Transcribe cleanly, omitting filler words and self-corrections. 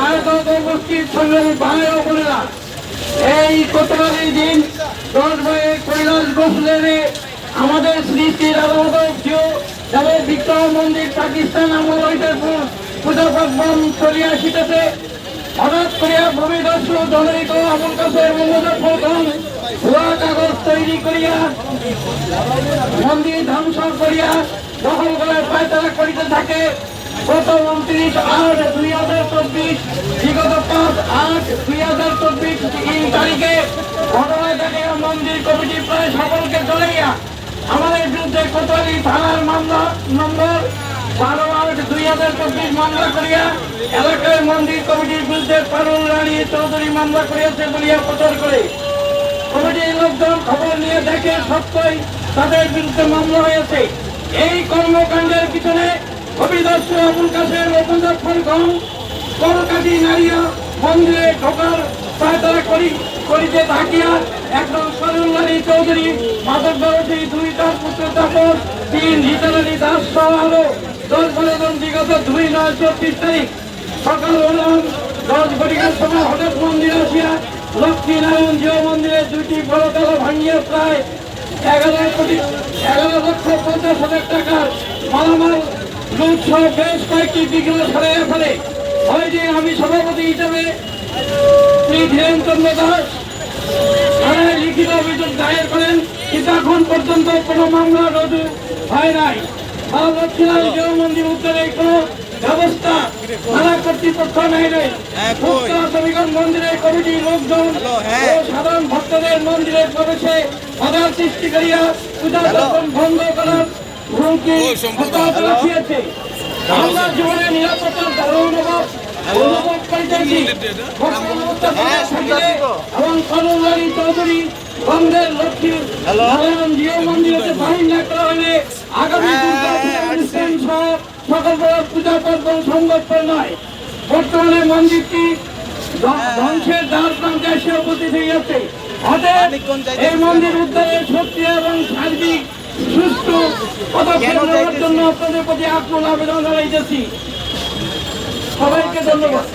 ছায়াতন্ত্র গোষ্ঠীর সংগ্রামী ভাই ও বোনেরা, এই গতকালই দিন 10 বয়ে কৈলাস গোসলেনে আমাদের শ্রী শ্রী রাধামাধব যাদের বিক্রম মন্দির পাকিস্তান আমল হইতে পূজা পার্বণ চলিয়া আসিতেছে। হঠাৎ করিয়া ভূমিদস্যু জনৈক আবুল কাসেম প্রথম ভুয়া কাগজ তৈরি করিয়া মন্দির ধ্বংস করিয়া দখল করার পায়তারা করিতে থাকে। প্রথম 29/8/2024 বিগত 5/8/2024 তারিখে ঘটনা ঘটে মন্দির কমিটি প্রায় সকলকে চলাইয়া আমাদের বিরুদ্ধে কোতোয়ালি থানার মামলা নম্বর 12/8/2024 মামলা করিয়া এলাকায় মন্দির কমিটির বিরুদ্ধে পারুল রানী চৌধুরী মামলা করিয়াছে বলিয়া প্রচার করে। কমিটির লোকজন খবর নিয়ে দেখে সত্যই তাদের বিরুদ্ধে মামলা হয়েছে। এই কর্মকাণ্ডের পিছনে অভিদস্যু আবুল কাসেম ও মুজাফফরগণ করকাঠি নাড়িয়া মন্দিরে ঢোকার পায়তারা করিতে থাকিয়া একজন পারুল রানী চৌধুরী, মাদক ব্যবসায়ী 2 তার পুত্র তাপস, 3 হিতাল আলী দাস সহ আরো 10-12 জন বিগত 2/9/24 তারিখ সকাল 10 ঘটিকার সময় হঠাৎ মন্দিরে আসিয়া লক্ষ্মীনারায়ণ জিও মন্দিরে 2টি বড় তালা ভাঙিয়া প্রায় 11,50,000 টাকার মালামাল লুট সহ বেশ কয়েকটি বিঘ্ন সরাইয়া ফেলে। হয়দিন আমি সভাপতি হিসেবে শ্রী ধীরেন্দ্র দাস থানায় লিখিত অভিযোগ দায়ের করেন, কিন্তু এখন পর্যন্ত কোনো মামলা রুজু হয় নাই। লক্ষ্মীনারায়ণ জিও মন্দির উদ্ধারের কোনো ব্যবস্থা থানা কর্তৃপক্ষ নেয় নাই। শ্রমিকগণ মন্দিরের কমিটির লোকজন ও সাধারণ ভক্তদের মন্দিরে প্রবেশে বাধা সৃষ্টি করিয়া পূজা ভঙ্গ করার হুমকি রাখিয়েছে। আমরা জীবনে নিরাপত্তার অনুভব করিতেছি এবং পারুল রানী চৌধুরী বন্ধের লক্ষ্মী নারায়ণ জিও মন্দিরে বাহির না করা হলে আগামী সহ সকল পূজা পার্বণ সংগঠন নয়। বর্তমানে মন্দিরটি ধ্বংসের দ্বার প্রান্তে এসে উপস্থিত হইয়াছে। অতএব এই মন্দির উদ্ধারের শক্তি এবং সার্বিক সুষ্ঠু পদক্ষেপ নেওয়ার জন্য আপনাদের প্রতি আকুল আবেদন জানাইতেছি। সবাইকে ধন্যবাদ।